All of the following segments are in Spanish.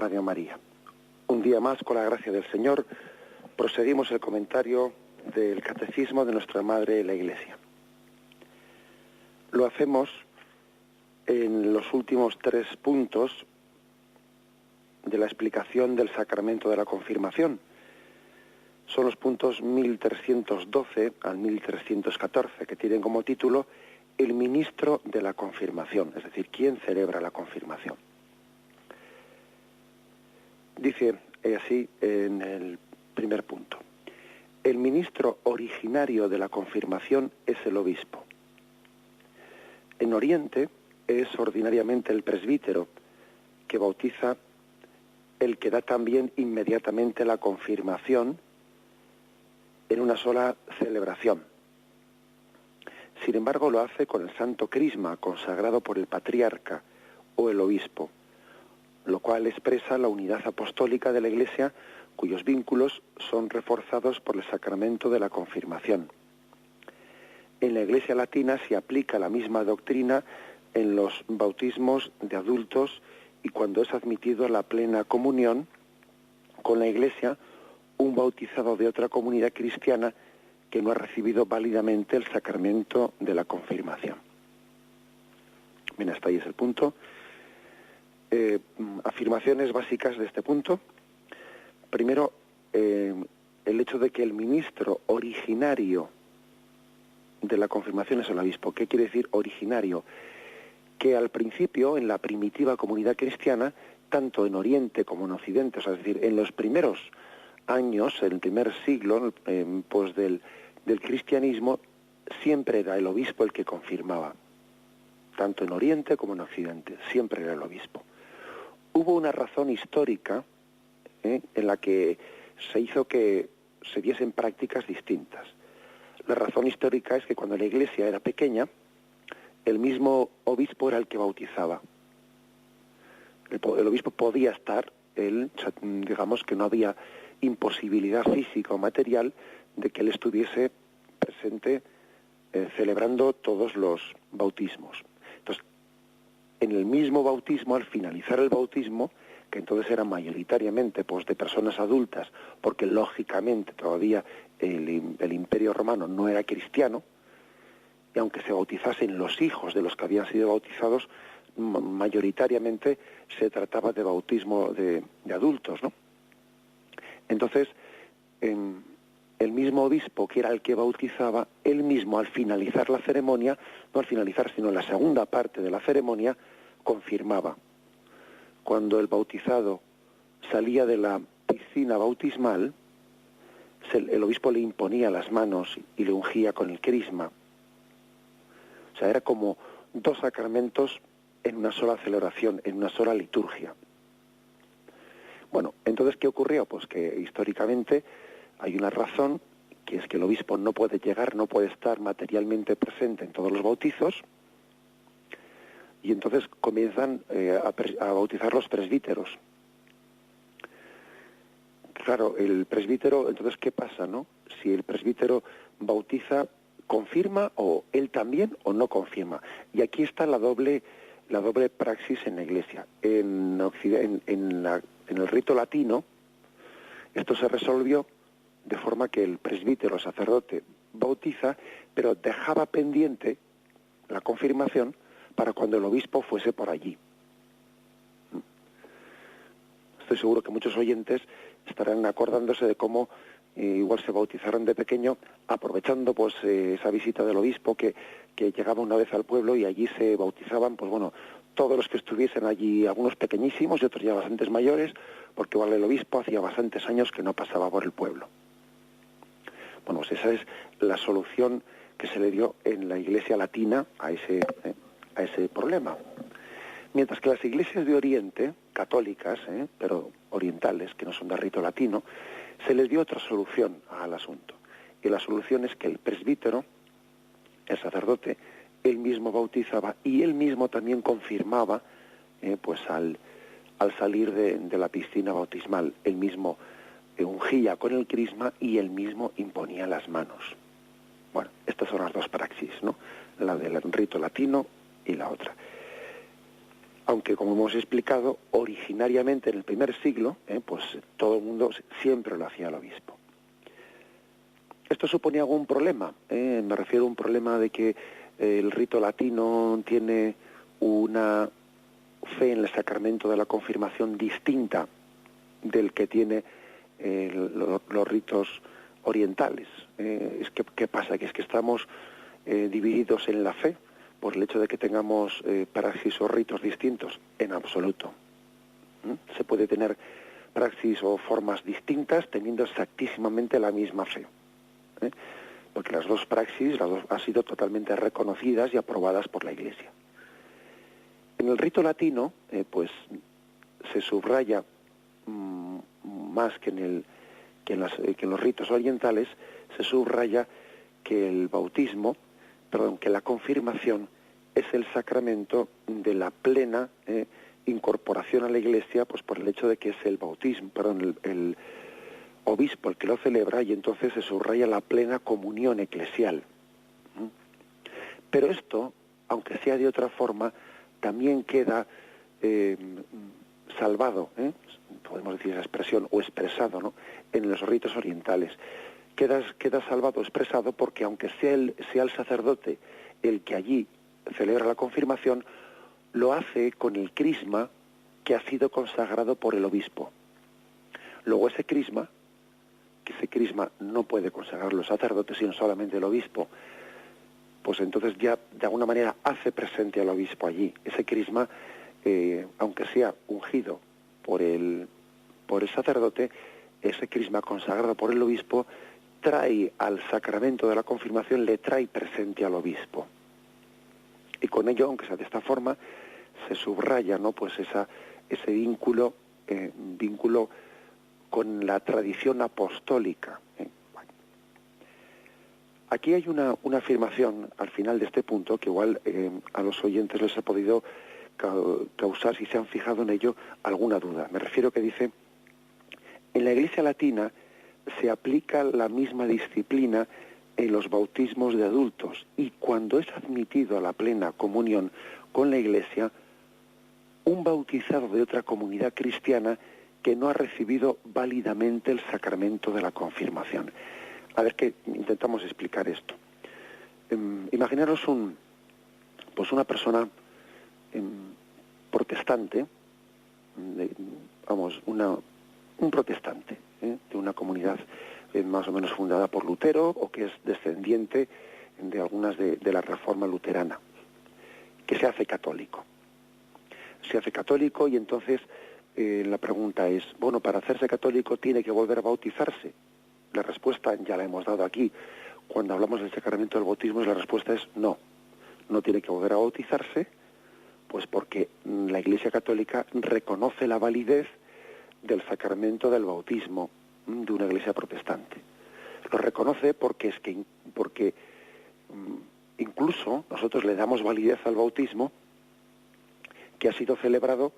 Radio María. Un día más, con la gracia del Señor, proseguimos el comentario del Catecismo de nuestra Madre la Iglesia. Lo hacemos en los últimos 3 puntos de la explicación del sacramento de la confirmación. Son los puntos 1312 al 1314, que tienen como título El ministro de la confirmación, es decir, ¿quién celebra la confirmación? Dice así en el primer punto: el ministro originario de la confirmación es el obispo. En Oriente es ordinariamente el presbítero que bautiza, el que da también inmediatamente la confirmación en una sola celebración. Sin embargo, lo hace con el santo crisma consagrado por el patriarca o el obispo, lo cual expresa la unidad apostólica de la Iglesia, cuyos vínculos son reforzados por el sacramento de la confirmación. En la Iglesia latina se aplica la misma doctrina en los bautismos de adultos y cuando es admitido a la plena comunión con la Iglesia un bautizado de otra comunidad cristiana que no ha recibido válidamente el sacramento de la confirmación. Bien, hasta ahí es el punto. Afirmaciones básicas de este punto. Primero, el hecho de que el ministro originario de la confirmación es el obispo. ¿Qué quiere decir originario? Que al principio, en la primitiva comunidad cristiana, tanto en Oriente como en Occidente, es decir, en los primeros años, en el primer siglo, pues del cristianismo, siempre era el obispo el que confirmaba, tanto en Oriente como en Occidente, siempre era el obispo. Hubo una razón histórica en la que se hizo que se diesen prácticas distintas. La razón histórica es que cuando la Iglesia era pequeña, el mismo obispo era el que bautizaba. El obispo podía estar, digamos que no había imposibilidad física o material de que él estuviese presente celebrando todos los bautismos. Entonces, en el mismo bautismo, al finalizar el bautismo, que entonces era mayoritariamente pues de personas adultas, porque lógicamente todavía el Imperio Romano no era cristiano, y aunque se bautizasen los hijos de los que habían sido bautizados, mayoritariamente se trataba de bautismo de adultos, ¿no? Entonces, el mismo obispo, que era el que bautizaba, él mismo al finalizar la ceremonia, no al finalizar, sino en la segunda parte de la ceremonia, confirmaba. Cuando el bautizado salía de la piscina bautismal, el obispo le imponía las manos y le ungía con el crisma. O sea, era como 2 sacramentos en una sola celebración, en una sola liturgia. Bueno, entonces, ¿qué ocurrió? Pues que históricamente hay una razón, que es que el obispo no puede llegar, no puede estar materialmente presente en todos los bautizos, y entonces comienzan a bautizar los presbíteros. Claro, el presbítero, entonces, ¿qué pasa, no? Si el presbítero bautiza, ¿confirma o él también o no confirma? Y aquí está la doble praxis en la Iglesia. En el rito latino, esto se resolvió de forma que el presbítero, el sacerdote, bautiza, pero dejaba pendiente la confirmación para cuando el obispo fuese por allí. Estoy seguro que muchos oyentes estarán acordándose de cómo igual se bautizaron de pequeño, aprovechando pues esa visita del obispo que llegaba una vez al pueblo, y allí se bautizaban, pues bueno, todos los que estuviesen allí, algunos pequeñísimos y otros ya bastantes mayores, porque igual el obispo hacía bastantes años que no pasaba por el pueblo. Bueno, pues esa es la solución que se le dio en la Iglesia latina a ese problema. Mientras que las iglesias de Oriente, católicas, pero orientales, que no son de rito latino, se les dio otra solución al asunto. Y la solución es que el presbítero, el sacerdote, él mismo bautizaba y él mismo también confirmaba, pues al salir de la piscina bautismal, él mismo ungía con el crisma y él mismo imponía las manos. Bueno, estas son las 2 praxis, ¿no? La del rito latino y la otra. Aunque, como hemos explicado, originariamente en el primer siglo, pues todo el mundo siempre lo hacía el obispo. ¿Esto suponía algún problema? Me refiero a un problema de que el rito latino tiene una fe en el sacramento de la confirmación distinta del que tiene los ritos orientales. ¿Qué pasa? Que es que estamos divididos en la fe por el hecho de que tengamos praxis o ritos distintos. En absoluto. Se puede tener praxis o formas distintas teniendo exactísimamente la misma fe. Porque las dos praxis han sido totalmente reconocidas y aprobadas por la Iglesia. En el rito latino, pues se subraya más que en los ritos orientales, se subraya que que la confirmación es el sacramento de la plena incorporación a la Iglesia, pues por el hecho de que es el obispo el que lo celebra, y entonces se subraya la plena comunión eclesial. Pero esto, aunque sea de otra forma, también queda salvado, podemos decir esa expresión, o expresado, ¿no?, en los ritos orientales. Queda salvado, expresado, porque aunque sea el sacerdote el que allí celebra la confirmación, lo hace con el crisma que ha sido consagrado por el obispo. Luego ese crisma no puede consagrarlo el sacerdote, sino solamente el obispo, pues entonces ya de alguna manera hace presente al obispo allí. Ese crisma, aunque sea ungido por el sacerdote, ese crisma consagrado por el obispo trae al sacramento de la confirmación, le trae presente al obispo. Y con ello, aunque sea de esta forma, se subraya, ¿no?, pues ese vínculo con la tradición apostólica. Bueno. Aquí hay una afirmación al final de este punto que igual a los oyentes les ha podido causar, si se han fijado en ello, alguna duda. Me refiero que dice: en la Iglesia latina se aplica la misma disciplina en los bautismos de adultos, y cuando es admitido a la plena comunión con la Iglesia, un bautizado de otra comunidad cristiana que no ha recibido válidamente el sacramento de la confirmación. A ver, que intentamos explicar esto. Imaginaros una persona protestante, un protestante de una comunidad más o menos fundada por Lutero, o que es descendiente de algunas de la Reforma luterana, que se hace católico. Se hace católico y entonces la pregunta es, bueno, para hacerse católico tiene que volver a bautizarse. La respuesta ya la hemos dado aquí. Cuando hablamos del sacramento del bautismo, la respuesta es no. No tiene que volver a bautizarse, pues porque la Iglesia Católica reconoce la validez del sacramento del bautismo de una Iglesia protestante. Lo reconoce porque incluso nosotros le damos validez al bautismo que ha sido celebrado,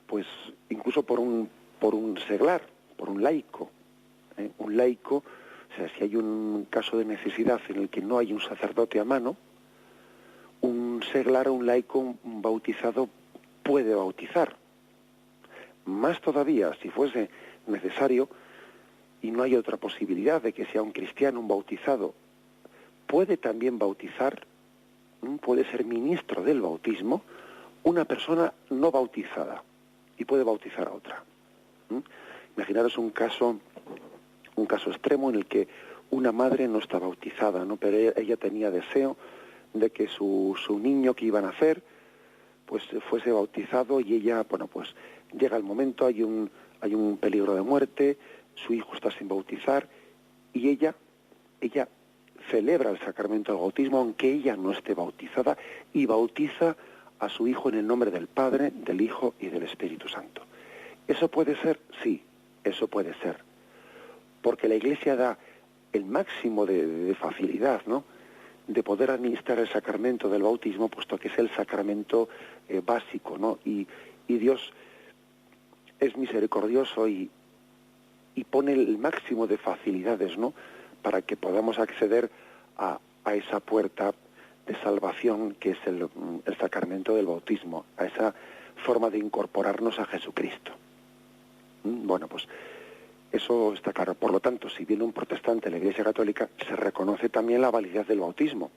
pues incluso por un seglar, por un laico. Un laico, o sea, si hay un caso de necesidad en el que no hay un sacerdote a mano, un seglar o un laico, un bautizado, puede bautizar. Más todavía, si fuese necesario y no hay otra posibilidad de que sea un cristiano, un bautizado, puede también bautizar, puede ser ministro del bautismo, una persona no bautizada, y puede bautizar a otra. Imaginaros un caso extremo en el que una madre no está bautizada, ¿no?, pero ella tenía deseo de que su niño que iba a nacer pues fuese bautizado, y ella, bueno, pues llega el momento, hay un peligro de muerte, su hijo está sin bautizar, y ella celebra el sacramento del bautismo aunque ella no esté bautizada, y bautiza a su hijo en el nombre del Padre, del Hijo y del Espíritu Santo. ¿Eso puede ser? Sí, eso puede ser. Porque la Iglesia da el máximo de facilidad, ¿no?, de poder administrar el sacramento del bautismo, puesto que es el sacramento básico, ¿no? Y Dios es misericordioso y pone el máximo de facilidades, ¿no?, para que podamos acceder a esa puerta de salvación que es el sacramento del bautismo, a esa forma de incorporarnos a Jesucristo. Bueno, pues eso está claro. Por lo tanto, si viene un protestante a la Iglesia Católica, se reconoce también la validez del bautismo.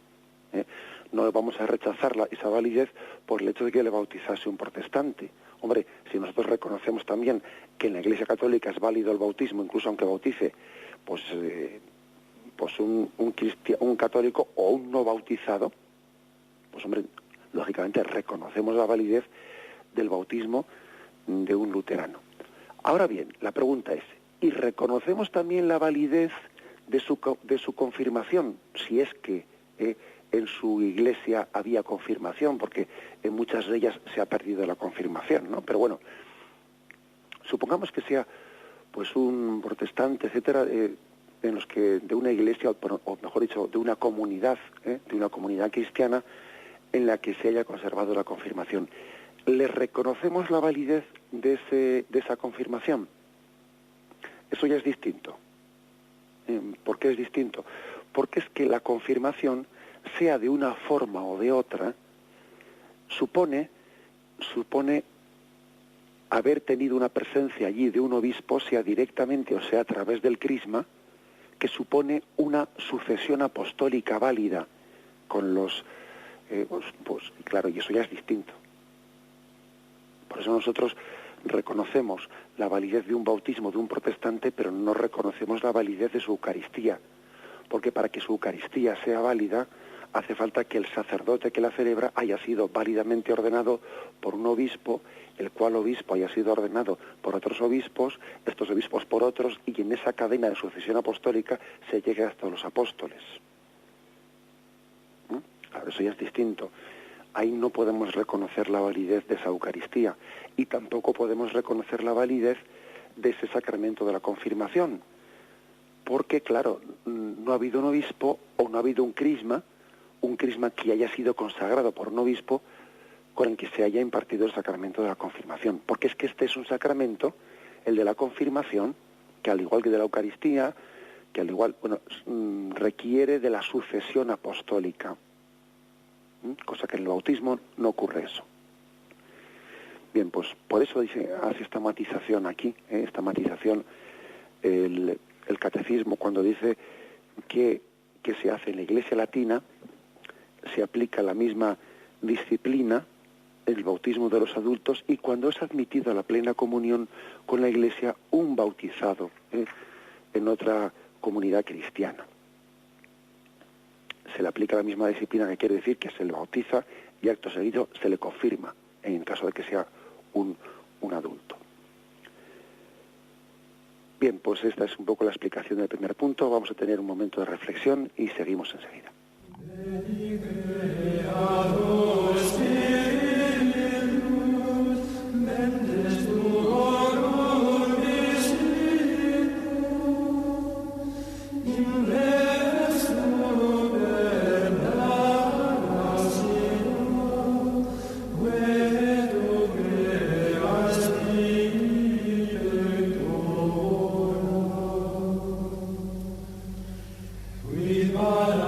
No vamos a rechazar esa validez por el hecho de que le bautizase un protestante. Hombre, si nosotros reconocemos también que en la Iglesia Católica es válido el bautismo, incluso aunque bautice pues un católico o un no bautizado, pues hombre, lógicamente reconocemos la validez del bautismo de un luterano. Ahora bien, la pregunta es, ¿y reconocemos también la validez de su confirmación? Si es que en su iglesia había confirmación, porque en muchas de ellas se ha perdido la confirmación, ¿no? Pero bueno, supongamos que sea pues un protestante, etcétera, en los que de una iglesia, o mejor dicho, de una comunidad cristiana en la que se haya conservado la confirmación. ¿Le reconocemos la validez de esa confirmación? Eso ya es distinto. ¿Por qué es distinto? Porque es que la confirmación, sea de una forma o de otra, supone haber tenido una presencia allí de un obispo, sea directamente o sea a través del crisma, que supone una sucesión apostólica válida con los... claro, y eso ya es distinto. Por eso nosotros reconocemos la validez de un bautismo de un protestante, pero no reconocemos la validez de su Eucaristía, porque para que su Eucaristía sea válida, hace falta que el sacerdote que la celebra haya sido válidamente ordenado por un obispo, el cual obispo haya sido ordenado por otros obispos, estos obispos por otros, y en esa cadena de sucesión apostólica se llegue hasta los apóstoles. Claro, eso ya es distinto. Ahí no podemos reconocer la validez de esa Eucaristía, y tampoco podemos reconocer la validez de ese sacramento de la confirmación, porque, claro, no ha habido un obispo o no ha habido un crisma que haya sido consagrado por un obispo con el que se haya impartido el sacramento de la confirmación, porque es que este es un sacramento, el de la confirmación, que al igual que de la Eucaristía, que al igual, requiere de la sucesión apostólica, cosa que en el bautismo no ocurre eso. Bien, pues por eso hace esta matización aquí, esta matización el catecismo, cuando dice que se hace en la Iglesia latina, se aplica la misma disciplina, el bautismo de los adultos, y cuando es admitido a la plena comunión con la Iglesia un bautizado en otra comunidad cristiana. Se le aplica la misma disciplina, que quiere decir que se le bautiza y acto seguido se le confirma, en caso de que sea un adulto. Bien, pues esta es un poco la explicación del primer punto. Vamos a tener un momento de reflexión y seguimos enseguida. With my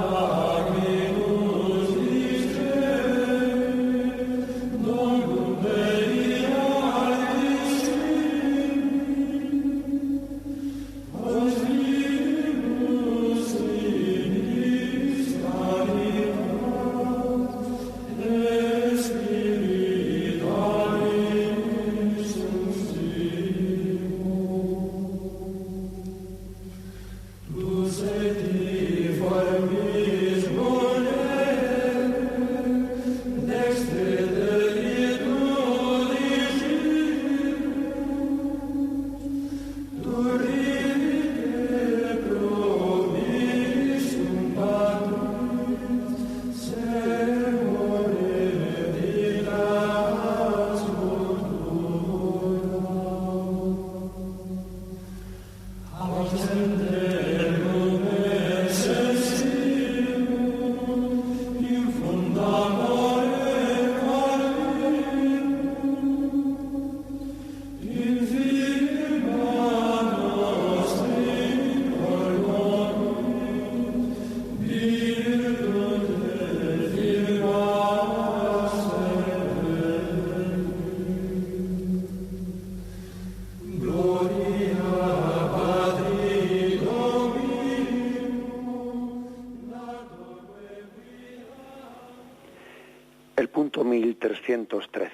313.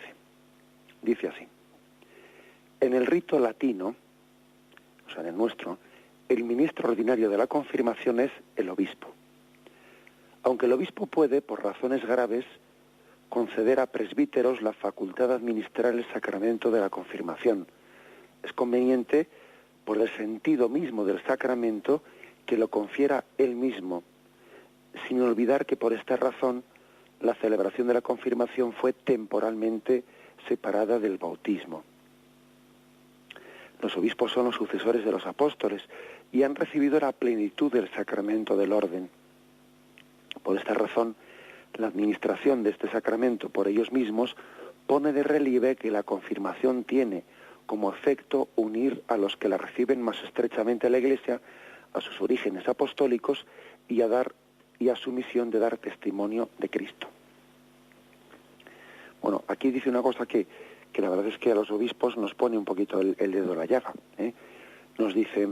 Dice así: en el rito latino, o sea, en el nuestro, el ministro ordinario de la confirmación es el obispo. Aunque el obispo puede, por razones graves, conceder a presbíteros la facultad de administrar el sacramento de la confirmación, es conveniente, por el sentido mismo del sacramento, que lo confiera él mismo, sin olvidar que por esta razón la celebración de la confirmación fue temporalmente separada del bautismo. Los obispos son los sucesores de los apóstoles y han recibido la plenitud del sacramento del orden. Por esta razón, la administración de este sacramento por ellos mismos pone de relieve que la confirmación tiene como efecto unir a los que la reciben más estrechamente a la Iglesia, a sus orígenes apostólicos y a su misión de dar testimonio de Cristo. Bueno, aquí dice una cosa que la verdad es que a los obispos nos pone un poquito el dedo en la llaga, ¿eh? Nos dice,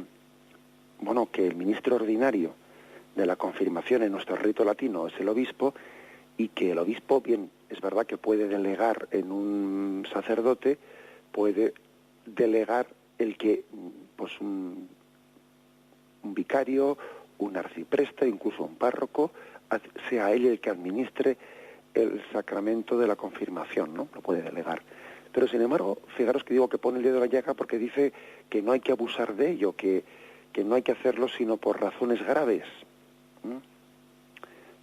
bueno, que el ministro ordinario de la confirmación en nuestro rito latino es el obispo, y que el obispo, bien, es verdad que puede delegar en un sacerdote, puede delegar el que, pues un vicario, un arcipreste, incluso un párroco, sea él el que administre el sacramento de la confirmación, ¿no? Lo puede delegar. Pero sin embargo, fijaros que digo que pone el dedo en la llaga porque dice que no hay que abusar de ello, que no hay que hacerlo sino por razones graves.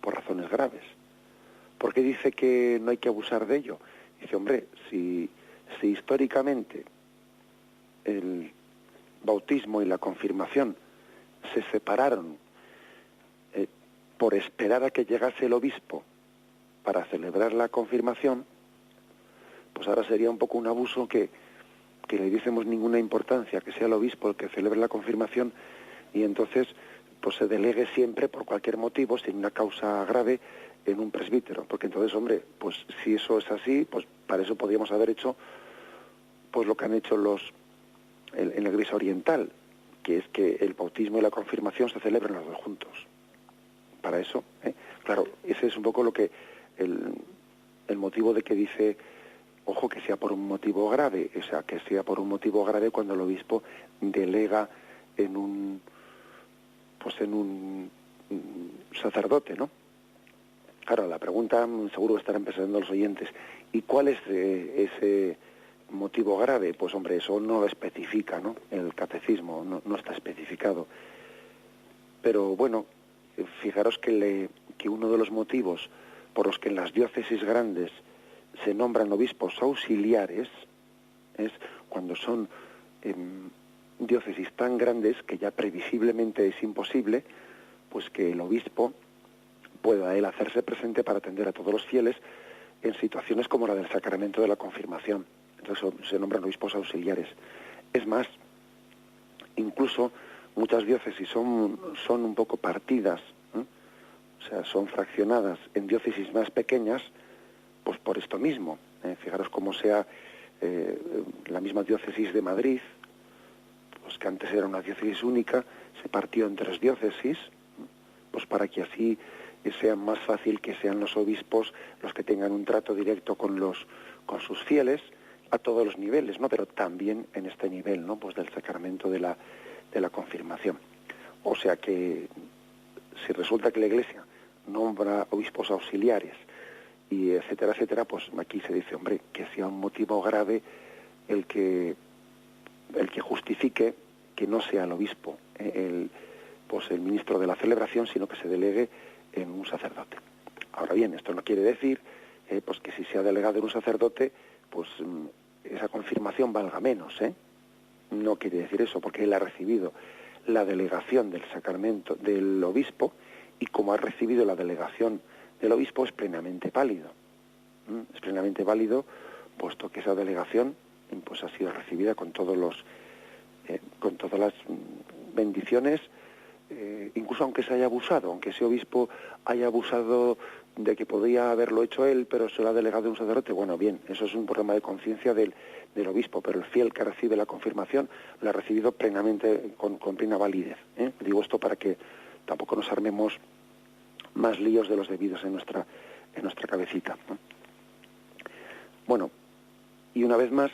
Por razones graves. ¿Por qué dice que no hay que abusar de ello? Dice, hombre, si históricamente el bautismo y la confirmación se separaron por esperar a que llegase el obispo para celebrar la confirmación, pues ahora sería un poco un abuso que le diésemos ninguna importancia, que sea el obispo el que celebre la confirmación y entonces pues se delegue siempre por cualquier motivo, sin una causa grave, en un presbítero, porque entonces, hombre, pues si eso es así, pues para eso podríamos haber hecho pues lo que han hecho en la Iglesia oriental, que es que el bautismo y la confirmación se celebran los dos juntos. Para eso, claro, ese es un poco lo que el motivo de que dice, ojo, que sea por un motivo grave, o sea, que sea por un motivo grave cuando el obispo delega en un sacerdote, ¿no? Claro, la pregunta seguro estarán pensando los oyentes, ¿y cuál es ese motivo grave? Pues hombre, eso no lo especifica, ¿no? El catecismo no está especificado. Pero bueno, fijaros que uno de los motivos por los que en las diócesis grandes se nombran obispos auxiliares es cuando son diócesis tan grandes que ya previsiblemente es imposible pues que el obispo pueda él hacerse presente para atender a todos los fieles en situaciones como la del sacramento de la confirmación. Entonces se nombran obispos auxiliares. Es más, incluso muchas diócesis son un poco partidas, o sea, son fraccionadas en diócesis más pequeñas, pues por esto mismo. Fijaros cómo sea la misma diócesis de Madrid, pues que antes era una diócesis única, se partió en 3 diócesis, pues para que así sea más fácil que sean los obispos los que tengan un trato directo con sus fieles a todos los niveles, ¿no? Pero también en este nivel, ¿no? Pues del sacramento de la confirmación. O sea que si resulta que la Iglesia nombra obispos auxiliares y etcétera, etcétera, pues aquí se dice, hombre, que sea un motivo grave el que justifique que no sea el obispo el ministro de la celebración, sino que se delegue en un sacerdote. Ahora bien, esto no quiere decir pues que si se ha delegado en un sacerdote, pues esa confirmación valga menos, No quiere decir eso, porque él ha recibido la delegación del sacramento del obispo, y como ha recibido la delegación del obispo es plenamente válido. Es plenamente válido, puesto que esa delegación pues ha sido recibida con todas las bendiciones, incluso aunque se haya abusado, aunque ese obispo haya abusado de que podía haberlo hecho él, pero se lo ha delegado un sacerdote. Bueno, bien, eso es un problema de conciencia del obispo, pero el fiel que recibe la confirmación lo ha recibido plenamente, con plena validez. Digo esto para que tampoco nos armemos más líos de los debidos en nuestra cabecita, ¿no? Bueno, y una vez más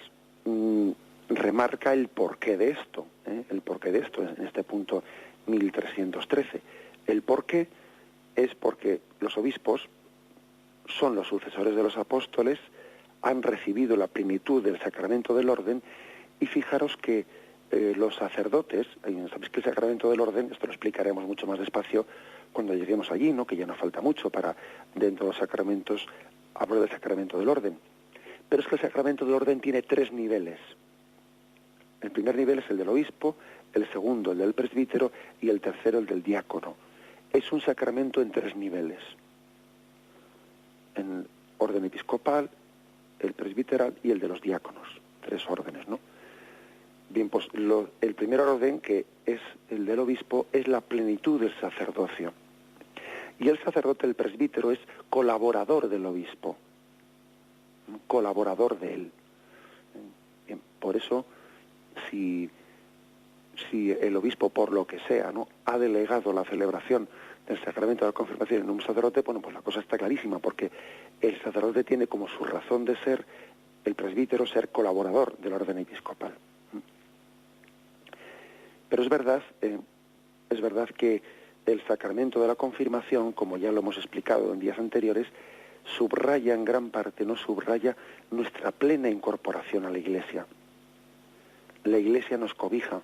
remarca el porqué de esto, el porqué de esto en este punto 1313. El porqué es porque los obispos son los sucesores de los apóstoles, han recibido la plenitud del sacramento del orden, y fijaros que los sacerdotes, sabéis que el sacramento del orden, esto lo explicaremos mucho más despacio cuando lleguemos allí, ¿no?, que ya nos falta mucho para, dentro de los sacramentos, hablar del sacramento del orden. Pero es que el sacramento del orden tiene 3 niveles. El primer nivel es el del obispo, el segundo el del presbítero y el tercero el del diácono. Es un sacramento en 3 niveles. En orden episcopal, el presbiteral y el de los diáconos. 3 órdenes, ¿no? Bien, pues el primer orden, que es el del obispo, es la plenitud del sacerdocio. Y el sacerdote, el presbítero, es colaborador del obispo, colaborador de él. Bien, por eso, si el obispo, por lo que sea, ¿no?, ha delegado la celebración del sacramento de la confirmación en un sacerdote, bueno, pues la cosa está clarísima, porque el sacerdote tiene como su razón de ser, el presbítero, ser colaborador del orden episcopal. Pero es verdad que el sacramento de la confirmación, como ya lo hemos explicado en días anteriores, subraya en gran parte, no subraya nuestra plena incorporación a la Iglesia. La Iglesia nos cobija,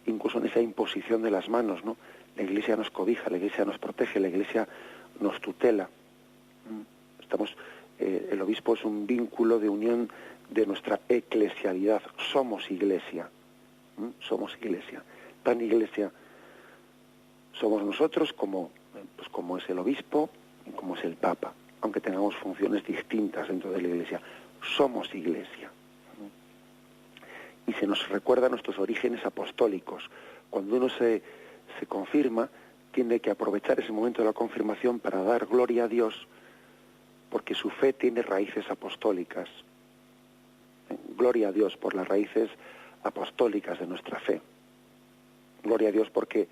incluso en esa imposición de las manos, ¿no? La Iglesia nos cobija, la Iglesia nos protege, la Iglesia nos tutela. El obispo es un vínculo de unión de nuestra eclesialidad. Somos Iglesia. Somos Iglesia. Tan Iglesia somos nosotros como es el obispo y como es el Papa, aunque tengamos funciones distintas dentro de la Iglesia. Somos Iglesia. Y se nos recuerda nuestros orígenes apostólicos. Cuando uno se confirma, tiene que aprovechar ese momento de la confirmación para dar gloria a Dios, porque su fe tiene raíces apostólicas. Gloria a Dios por las raíces apostólicas de nuestra fe. Gloria a Dios porque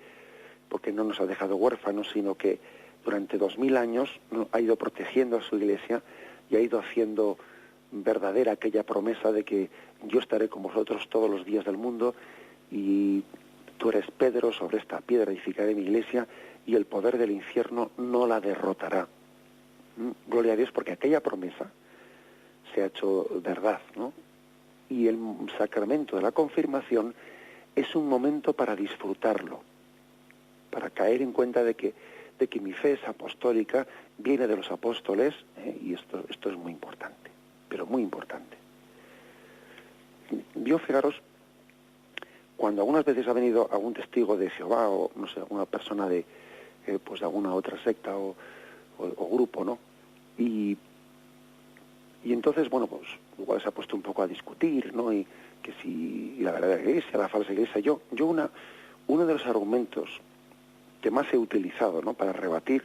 no nos ha dejado huérfanos, sino que durante 2000 años ha ido protegiendo a su Iglesia y ha ido haciendo verdadera aquella promesa de que yo estaré con vosotros todos los días del mundo, y tú eres Pedro, sobre esta piedra edificaré mi Iglesia y el poder del infierno no la derrotará. Gloria a Dios porque aquella promesa se ha hecho verdad, ¿no? Y el sacramento de la confirmación es un momento para disfrutarlo, para caer en cuenta de que mi fe es apostólica, viene de los apóstoles, y esto es muy importante, pero muy importante. Yo, fijaros, cuando algunas veces ha venido algún testigo de Jehová, o no sé, alguna persona de alguna otra secta o grupo, ¿no? Y entonces, bueno, pues igual se ha puesto un poco a discutir, ¿no? Y que si la verdadera Iglesia, la falsa Iglesia. Uno de los argumentos que más he utilizado, ¿no?, para rebatir,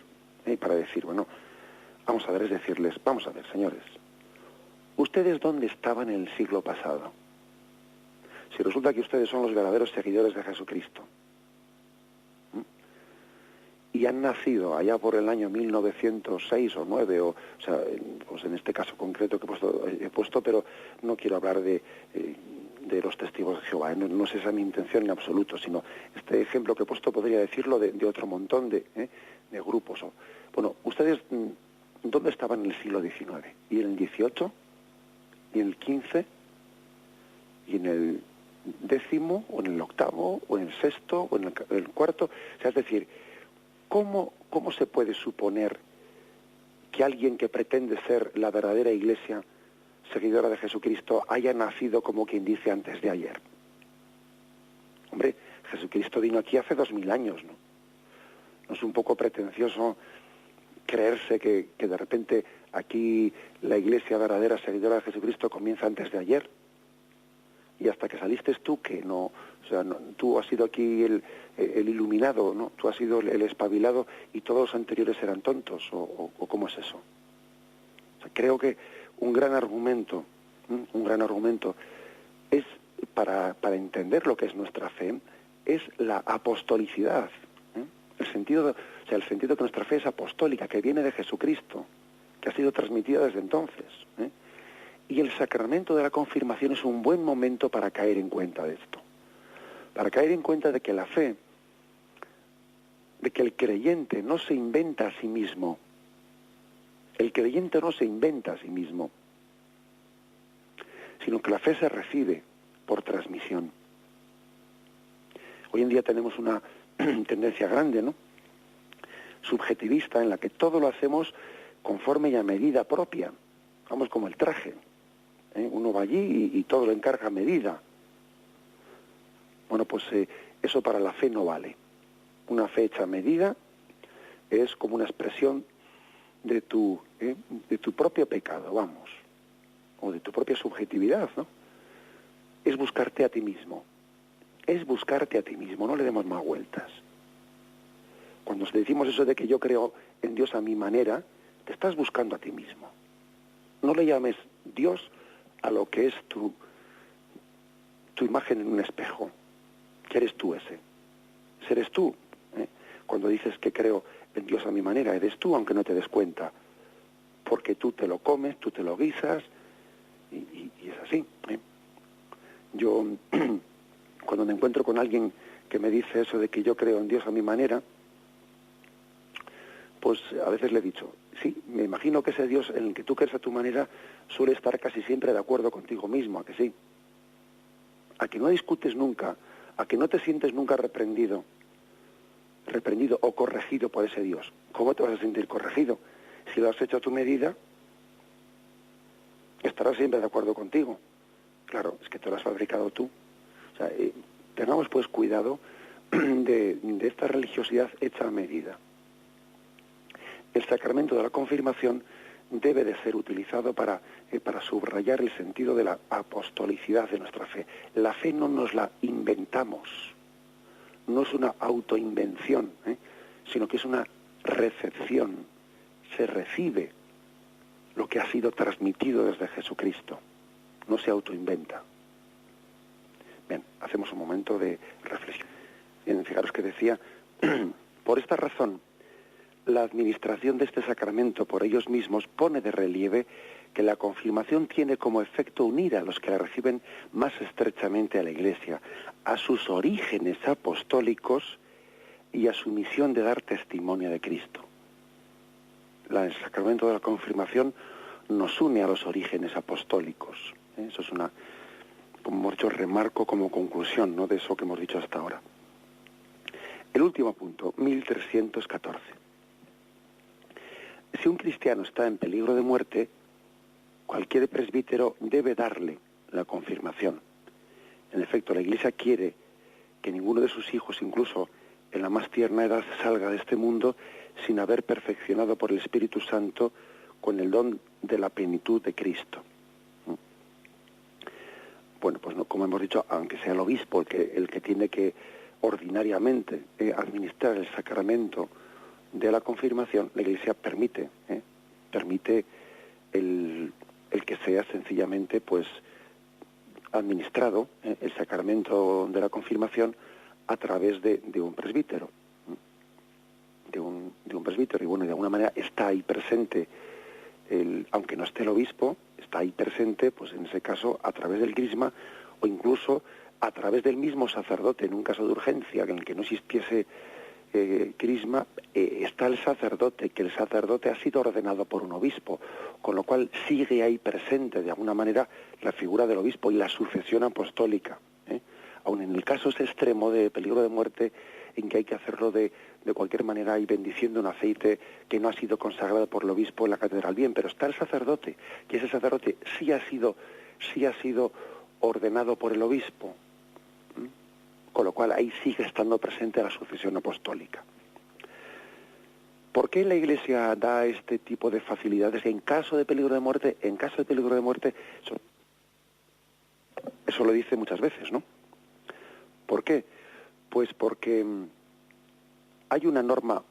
para decir, bueno, vamos a ver, es decirles, vamos a ver, señores, ¿ustedes dónde estaban en el siglo pasado? Si resulta que ustedes son los verdaderos seguidores de Jesucristo, y han nacido allá por el año 1906 o 9, o sea, pues en este caso concreto que he puesto, pero no quiero hablar de los testigos de Jehová, no es esa mi intención en absoluto, sino este ejemplo que he puesto podría decirlo de otro montón de grupos. Bueno, ustedes, ¿dónde estaban en el siglo XIX? ¿Y en el XVIII? ¿Y en el XV? ¿Y en el décimo? ¿O en el octavo? ¿O en el sexto? ¿O en el cuarto? O sea, es decir, ¿cómo se puede suponer que alguien que pretende ser la verdadera Iglesia, seguidora de Jesucristo, haya nacido, como quien dice, antes de ayer? Hombre, Jesucristo vino aquí hace 2000 años, ¿no? ¿No es un poco pretencioso creerse que de repente aquí la Iglesia verdadera, seguidora de Jesucristo, comienza antes de ayer? Y hasta que saliste tú, que no, o sea, no, tú has sido aquí el iluminado, ¿no? Tú has sido el espabilado y todos los anteriores eran tontos, o ¿cómo es eso? O sea, creo que un gran argumento es para entender lo que es nuestra fe, es la apostolicidad, el sentido que nuestra fe es apostólica, que viene de Jesucristo, que ha sido transmitida desde entonces, Y el sacramento de la confirmación es un buen momento para caer en cuenta de esto. Para caer en cuenta de que la fe, de que el creyente no se inventa a sí mismo. El creyente no se inventa a sí mismo, sino que la fe se recibe por transmisión. Hoy en día tenemos una tendencia grande, ¿no?, subjetivista, en la que todo lo hacemos conforme y a medida propia. Vamos como el traje, ¿eh? Uno va allí y todo lo encarga a medida. Bueno, pues eso para la fe no vale. Una fe hecha a medida es como una expresión de tu propio pecado, vamos, o de tu propia subjetividad, ¿no? Es buscarte a ti mismo. Es buscarte a ti mismo, no le demos más vueltas. Cuando decimos eso de que yo creo en Dios a mi manera, te estás buscando a ti mismo. No le llames Dios a lo que es tu imagen en un espejo, que eres tú ese. Eres tú, ¿eh? Cuando dices que creo en Dios a mi manera, eres tú, aunque no te des cuenta, porque tú te lo comes, tú te lo guisas, y es así, ¿eh? Yo, cuando me encuentro con alguien que me dice eso de que yo creo en Dios a mi manera, pues a veces le he dicho, sí, me imagino que ese Dios en el que tú crees a tu manera suele estar casi siempre de acuerdo contigo mismo, ¿a que sí? A que no discutes nunca, a que no te sientes nunca reprendido o corregido por ese Dios. ¿Cómo te vas a sentir corregido? Si lo has hecho a tu medida, estarás siempre de acuerdo contigo. Claro, es que te lo has fabricado tú. O sea, tengamos pues cuidado de esta religiosidad hecha a medida. El sacramento de la confirmación debe de ser utilizado para subrayar el sentido de la apostolicidad de nuestra fe. La fe no nos la inventamos, no es una autoinvención, sino que es una recepción. Se recibe lo que ha sido transmitido desde Jesucristo, no se autoinventa. Bien, hacemos un momento de reflexión. Bien, fijaros que decía, por esta razón, la administración de este sacramento por ellos mismos pone de relieve que la confirmación tiene como efecto unir a los que la reciben más estrechamente a la Iglesia, a sus orígenes apostólicos y a su misión de dar testimonio de Cristo. El sacramento de la confirmación nos une a los orígenes apostólicos. Eso es como hemos dicho, remarco como conclusión, ¿no?, de eso que hemos dicho hasta ahora. El último punto, 1314. Si un cristiano está en peligro de muerte, cualquier presbítero debe darle la confirmación. En efecto, la Iglesia quiere que ninguno de sus hijos, incluso en la más tierna edad, salga de este mundo sin haber perfeccionado por el Espíritu Santo con el don de la plenitud de Cristo. Bueno, pues no, como hemos dicho, aunque sea el obispo el que tiene que ordinariamente administrar el sacramento de la confirmación, la Iglesia permite el que sea sencillamente pues administrado el sacramento de la confirmación a través de un presbítero, de un presbítero, y bueno, de alguna manera está ahí presente, aunque no esté el obispo, está ahí presente, pues en ese caso, a través del crisma, o incluso a través del mismo sacerdote, en un caso de urgencia, en el que no existiese crisma, está el sacerdote, que el sacerdote ha sido ordenado por un obispo, con lo cual sigue ahí presente de alguna manera la figura del obispo y la sucesión apostólica. Aun en el caso ese extremo de peligro de muerte, en que hay que hacerlo de cualquier manera y bendiciendo un aceite que no ha sido consagrado por el obispo en la catedral, bien, pero está el sacerdote, que ese sacerdote sí ha sido ordenado por el obispo. Con lo cual ahí sigue estando presente la sucesión apostólica. ¿Por qué la Iglesia da este tipo de facilidades en caso de peligro de muerte? En caso de peligro de muerte, eso lo dice muchas veces, ¿no? ¿Por qué? Pues porque hay una norma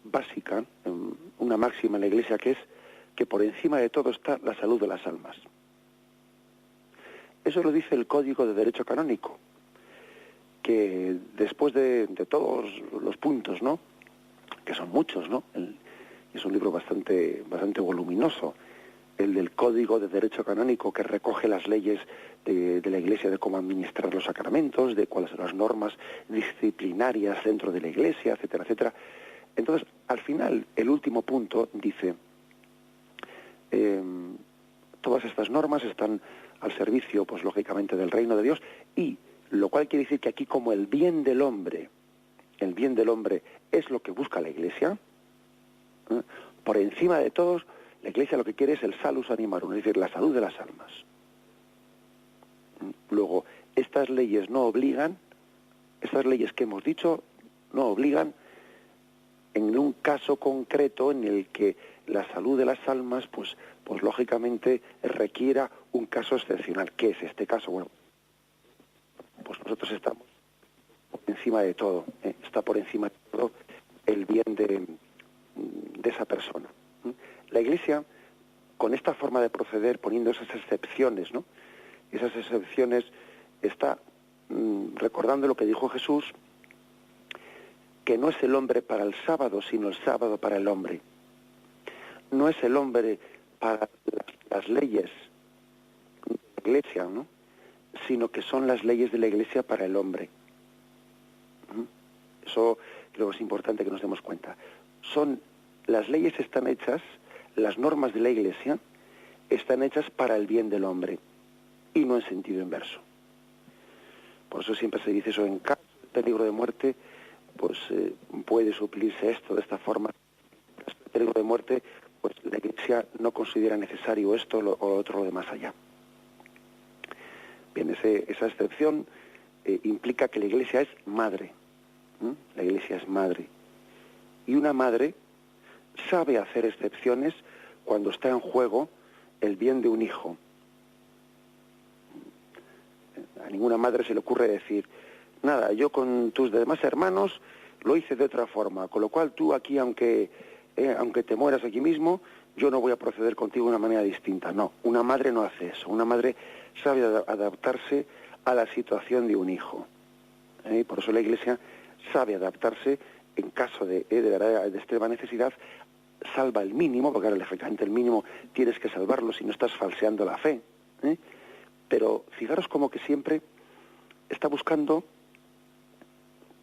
básica, una máxima en la Iglesia, que es que por encima de todo está la salud de las almas. Eso lo dice el Código de Derecho Canónico, que después de todos los puntos, ¿no?, que son muchos, ¿no?, es un libro bastante voluminoso, el del Código de Derecho Canónico, que recoge las leyes de la Iglesia, de cómo administrar los sacramentos, de cuáles son las normas disciplinarias dentro de la Iglesia, etcétera, etcétera. Entonces, al final, el último punto dice, todas estas normas están al servicio, pues lógicamente, del reino de Dios, y lo cual quiere decir que aquí, como el bien del hombre es lo que busca la Iglesia, por encima de todos, la Iglesia lo que quiere es el salus animarum, es decir, la salud de las almas. Luego, estas leyes no obligan, estas leyes que hemos dicho, no obligan en un caso concreto en el que la salud de las almas, pues lógicamente requiera un caso excepcional. ¿Qué es este caso? Bueno, pues nosotros estamos por encima de todo, está por encima de todo el bien de esa persona. La Iglesia, con esta forma de proceder, poniendo esas excepciones, ¿no? Esas excepciones, está recordando lo que dijo Jesús, que no es el hombre para el sábado, sino el sábado para el hombre. No es el hombre para las leyes de la Iglesia, ¿no? Sino que son las leyes de la Iglesia para el hombre. Eso creo que es importante que nos demos cuenta. Las leyes están hechas, las normas de la Iglesia están hechas para el bien del hombre y no en sentido inverso. Por eso siempre se dice eso, en caso de peligro de muerte, pues puede suplirse esto de esta forma. En caso de peligro de muerte, pues la Iglesia no considera necesario esto o otro lo de más allá. Bien, esa excepción implica que la Iglesia es madre. La Iglesia es madre. Y una madre sabe hacer excepciones cuando está en juego el bien de un hijo. A ninguna madre se le ocurre decir, nada, yo con tus demás hermanos lo hice de otra forma, con lo cual tú aquí, aunque te mueras aquí mismo, yo no voy a proceder contigo de una manera distinta. No, una madre no hace eso. Una madre sabe adaptarse a la situación de un hijo. Por eso la Iglesia sabe adaptarse en caso de extrema necesidad, salva el mínimo, porque lógicamente el mínimo tienes que salvarlo si no estás falseando la fe. Pero fijaros como que siempre está buscando,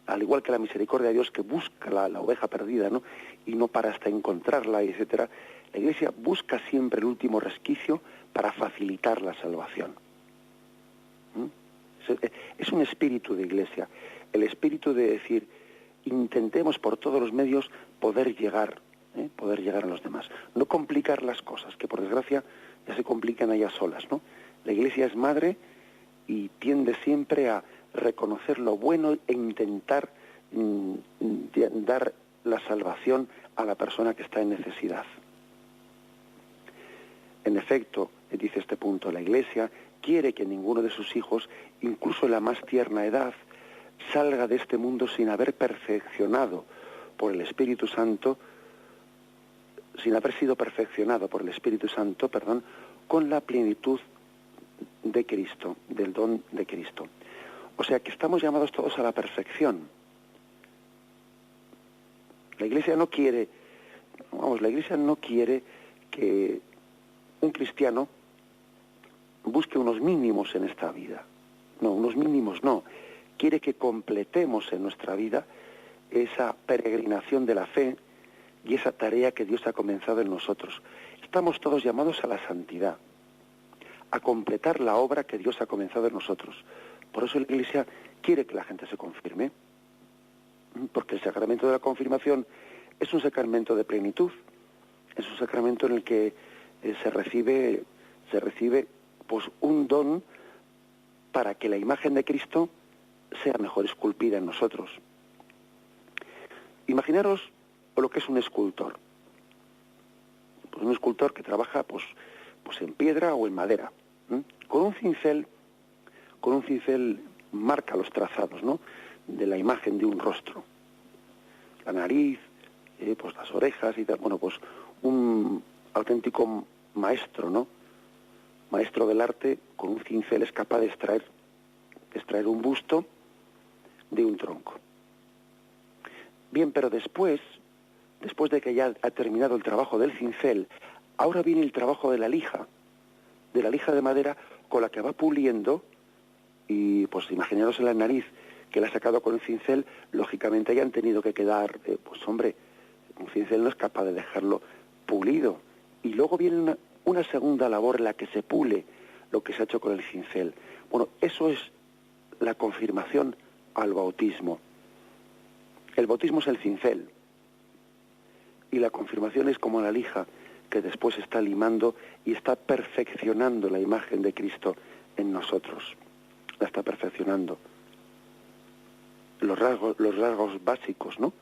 al igual que la misericordia de Dios que busca la oveja perdida, ¿no? Y no para hasta encontrarla, etcétera. La Iglesia busca siempre el último resquicio para facilitar la salvación. Es un espíritu de Iglesia, el espíritu de decir, intentemos por todos los medios poder llegar a los demás. No complicar las cosas, que por desgracia ya se complican ellas solas, ¿no? La Iglesia es madre y tiende siempre a reconocer lo bueno e intentar dar la salvación a la persona que está en necesidad. En efecto, dice este punto, la Iglesia quiere que ninguno de sus hijos, incluso en la más tierna edad, salga de este mundo sin haber perfeccionado por el Espíritu Santo, sin haber sido perfeccionado por el Espíritu Santo, con la plenitud de Cristo, del don de Cristo. O sea que estamos llamados todos a la perfección. La Iglesia no quiere que un cristiano busque unos mínimos en esta vida. No, unos mínimos no. Quiere que completemos en nuestra vida esa peregrinación de la fe y esa tarea que Dios ha comenzado en nosotros. Estamos todos llamados a la santidad, a completar la obra que Dios ha comenzado en nosotros. Por eso la Iglesia quiere que la gente se confirme, porque el sacramento de la confirmación es un sacramento de plenitud, es un sacramento en el que se recibe pues un don para que la imagen de Cristo sea mejor esculpida en nosotros. Imaginaros lo que es un escultor. Pues un escultor que trabaja pues en piedra o en madera. Con un cincel marca los trazados, ¿no?, de la imagen de un rostro. La nariz, pues las orejas y tal. Bueno, pues un auténtico maestro, ¿no?, maestro del arte, con un cincel es capaz de extraer un busto de un tronco. Bien, pero después de que ya ha terminado el trabajo del cincel, Ahora viene el trabajo de la lija de madera con la que va puliendo, y pues imaginaros en la nariz que la ha sacado con el cincel, lógicamente hayan tenido que quedar, pues hombre, un cincel no es capaz de dejarlo pulido. Y luego viene una segunda labor en la que se pule lo que se ha hecho con el cincel. Bueno, eso es la confirmación al bautismo. El bautismo es el cincel y la confirmación es como la lija que después está limando y está perfeccionando la imagen de Cristo en nosotros. La está perfeccionando. Los rasgos básicos, ¿no?,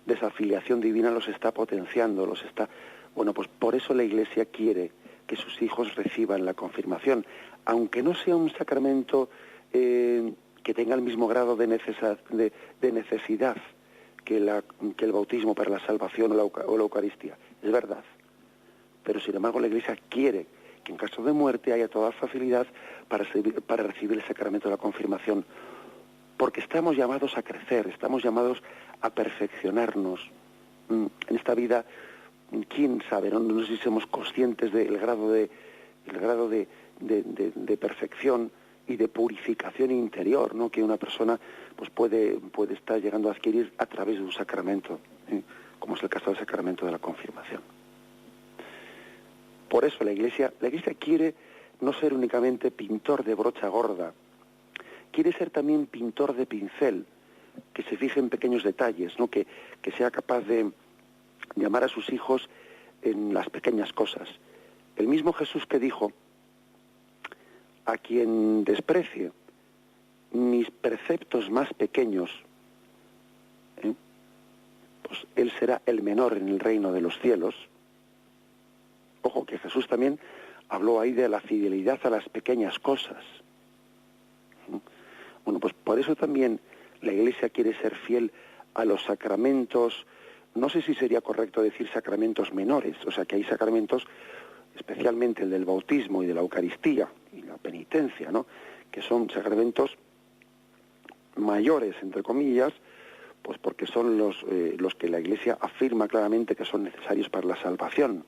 de esa filiación divina los está potenciando, los está... Bueno, pues por eso la Iglesia quiere que sus hijos reciban la confirmación, aunque no sea un sacramento que tenga el mismo grado de necesidad que el bautismo para la salvación o la Eucaristía. Es verdad. Pero sin embargo la Iglesia quiere que en caso de muerte haya toda facilidad para recibir el sacramento de la confirmación, porque estamos llamados a crecer, estamos llamados a perfeccionarnos en esta vida. Quién sabe, no sé si somos conscientes del grado de perfección y de purificación interior, ¿no?, que una persona pues puede estar llegando a adquirir a través de un sacramento, como es el caso del sacramento de la confirmación. Por eso la Iglesia quiere no ser únicamente pintor de brocha gorda, quiere ser también pintor de pincel, que se fije en pequeños detalles, ¿no?, que sea capaz de llamar a sus hijos en las pequeñas cosas. El mismo Jesús que dijo: a quien desprecie mis preceptos más pequeños, pues él será el menor en el reino de los cielos. Ojo, que Jesús también habló ahí de la fidelidad a las pequeñas cosas. Bueno, pues por eso también la Iglesia quiere ser fiel a los sacramentos. No sé si sería correcto decir sacramentos menores, o sea que hay sacramentos, especialmente el del bautismo y de la Eucaristía y la penitencia, ¿no?, que son sacramentos mayores, entre comillas, pues porque son los que la Iglesia afirma claramente que son necesarios para la salvación.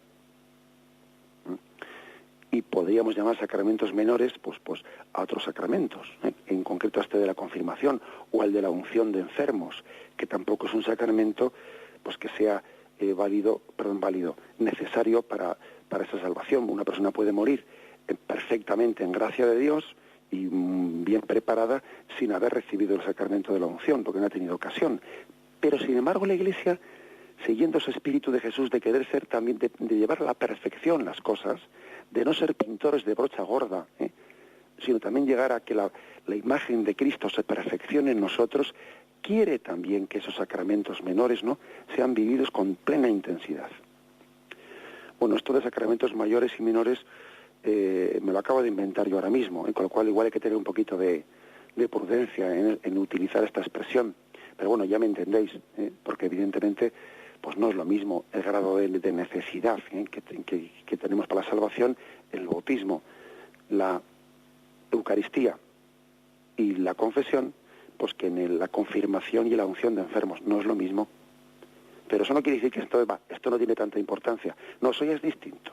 Y podríamos llamar sacramentos menores pues a otros sacramentos, en concreto a este de la confirmación o al de la unción de enfermos, que tampoco es un sacramento pues que sea válido, necesario para esa salvación. Una persona puede morir perfectamente en gracia de Dios y bien preparada sin haber recibido el sacramento de la unción, porque no ha tenido ocasión. Pero sin embargo la Iglesia, siguiendo ese espíritu de Jesús de querer ser también, de llevar a la perfección las cosas, de no ser pintores de brocha gorda, sino también llegar a que la imagen de Cristo se perfeccione en nosotros, quiere también que esos sacramentos menores, ¿no?, sean vividos con plena intensidad. Bueno, esto de sacramentos mayores y menores me lo acabo de inventar yo ahora mismo, con lo cual igual hay que tener un poquito de prudencia en utilizar esta expresión. Pero bueno, ya me entendéis, porque evidentemente pues no es lo mismo el grado de necesidad que tenemos para la salvación, el bautismo, la Eucaristía y la confesión, pues que en la confirmación y la unción de enfermos. No es lo mismo. Pero eso no quiere decir que esto no tiene tanta importancia. No, eso ya es distinto.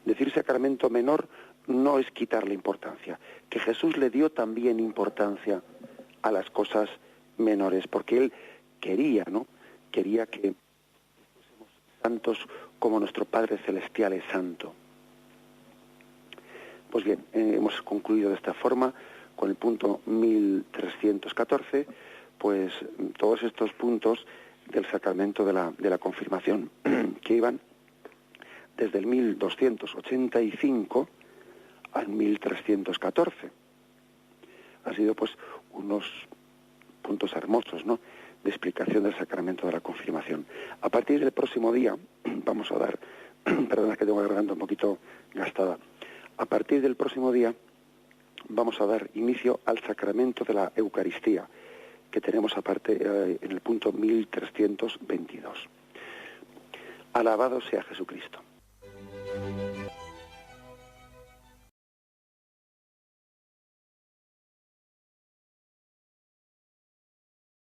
Decir sacramento menor no es quitarle importancia. Que Jesús le dio también importancia a las cosas menores, porque él quería que fuésemos santos como nuestro Padre Celestial es santo. Pues bien, hemos concluido de esta forma con el punto 1314, pues todos estos puntos del sacramento de la confirmación, que iban desde el 1285 al 1314. Han sido pues unos puntos hermosos, ¿no?, de explicación del sacramento de la confirmación. A partir del próximo día vamos a dar, perdona que tengo la garganta un poquito gastada, a partir del próximo día vamos a dar inicio al sacramento de la Eucaristía, que tenemos aparte en el punto 1322. Alabado sea Jesucristo.